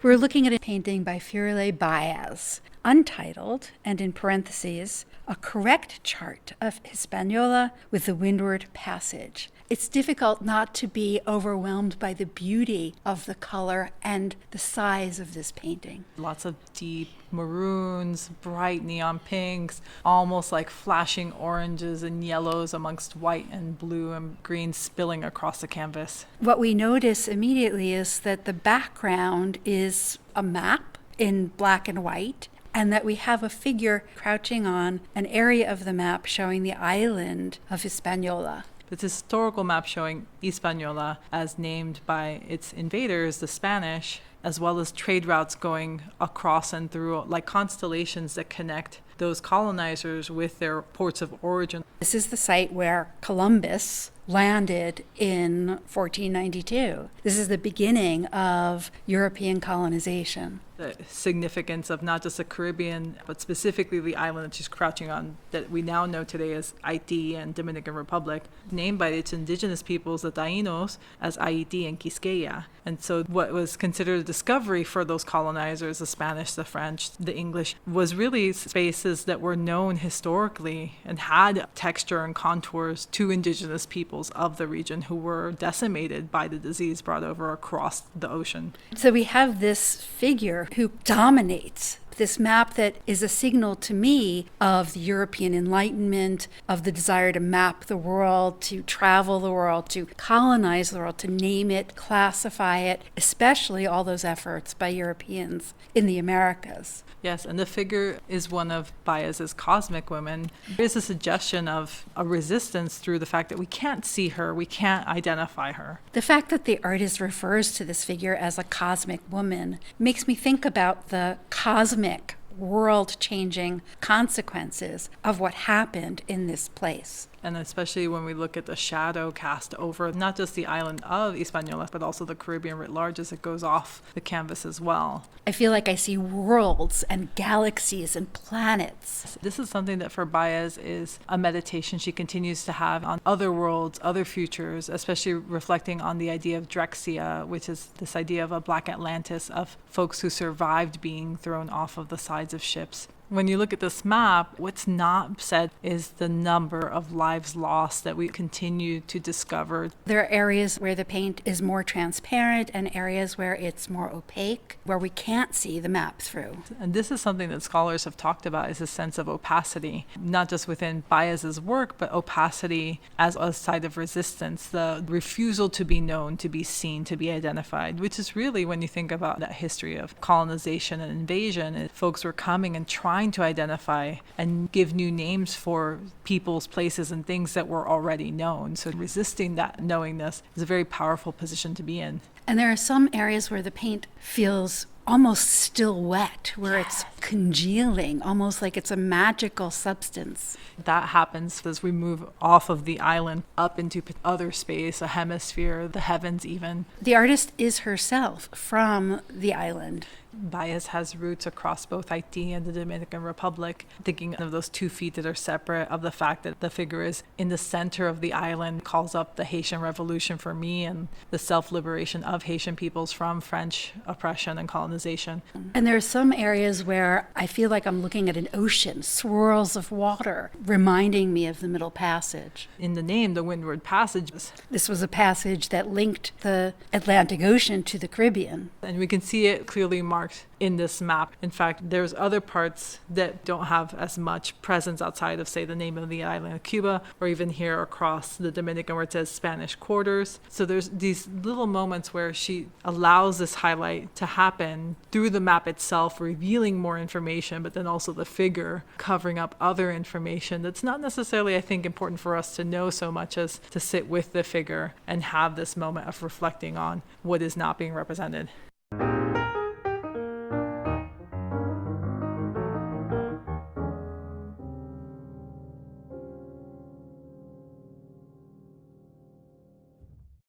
We're looking at a painting by 𝗂𝗏𝗍𝗍, untitled, and in parentheses, a correct chart of Hispaniola with the Windward Passage. It's difficult not to be overwhelmed by the beauty of the color and the size of this painting. Lots of deep maroons, bright neon pinks, almost like flashing oranges and yellows amongst white and blue and green spilling across the canvas. What we notice immediately is that the background is a map in black and white, and that we have a figure crouching on an area of the map showing the island of Hispaniola. It's a historical map showing Hispaniola as named by its invaders, the Spanish, as well as trade routes going across and through, like constellations that connect those colonizers with their ports of origin. This is the site where Columbus landed in 1492. This is the beginning of European colonization. The significance of not just the Caribbean, but specifically the island that she's crouching on, that we now know today as Haiti and Dominican Republic, named by its indigenous peoples, the Taínos, as Haiti and Quisqueya. And so what was considered a discovery for those colonizers, the Spanish, the French, the English, was really spaces that were known historically and had texture and contours to indigenous peoples of the region who were decimated by the disease brought over across the ocean. So we have this figure who dominates this map that is a signal to me of the European Enlightenment, of the desire to map the world, to travel the world, to colonize the world, to name it, classify it, especially all those efforts by Europeans in the Americas. Yes, and the figure is one of Baez's cosmic women. There's a suggestion of a resistance through the fact that we can't see her, we can't identify her. The fact that the artist refers to this figure as a cosmic woman makes me think about the cosmic, world-changing consequences of what happened in this place. And especially when we look at the shadow cast over not just the island of Hispaniola, but also the Caribbean writ large as it goes off the canvas as well. I feel like I see worlds and galaxies and planets. This is something that for Baez is a meditation she continues to have on other worlds, other futures, especially reflecting on the idea of Drexia, which is this idea of a black Atlantis, of folks who survived being thrown off of the sides of ships. When you look at this map, what's not said is the number of lives lost that we continue to discover. There are areas where the paint is more transparent and areas where it's more opaque, where we can't see the map through. And this is something that scholars have talked about, is a sense of opacity, not just within Baez's work, but opacity as a site of resistance, the refusal to be known, to be seen, to be identified, which is really, when you think about that history of colonization and invasion, folks were coming and trying to identify and give new names for people's places and things that were already known. So resisting that knowingness is a very powerful position to be in. And there are some areas where the paint feels almost still wet, where it's congealing, almost like it's a magical substance. That happens as we move off of the island up into other space, a hemisphere, the heavens even. The artist is herself from the island. Baez has roots across both Haiti and the Dominican Republic, thinking of those 2 feet that are separate, of the fact that the figure is in the center of the island, calls up the Haitian Revolution for me and the self-liberation of Haitian peoples from French oppression and colonization. And there are some areas where I feel like I'm looking at an ocean, swirls of water, reminding me of the Middle Passage. In the name, the Windward Passage. This was a passage that linked the Atlantic Ocean to the Caribbean. And we can see it clearly marked in this map. In fact, there's other parts that don't have as much presence outside of, say, the name of the island of Cuba, or even here across the Dominican where it says Spanish Quarters. So there's these little moments where she allows this highlight to happen through the map itself, revealing more information, but then also the figure covering up other information that's not necessarily, I think, important for us to know so much as to sit with the figure and have this moment of reflecting on what is not being represented.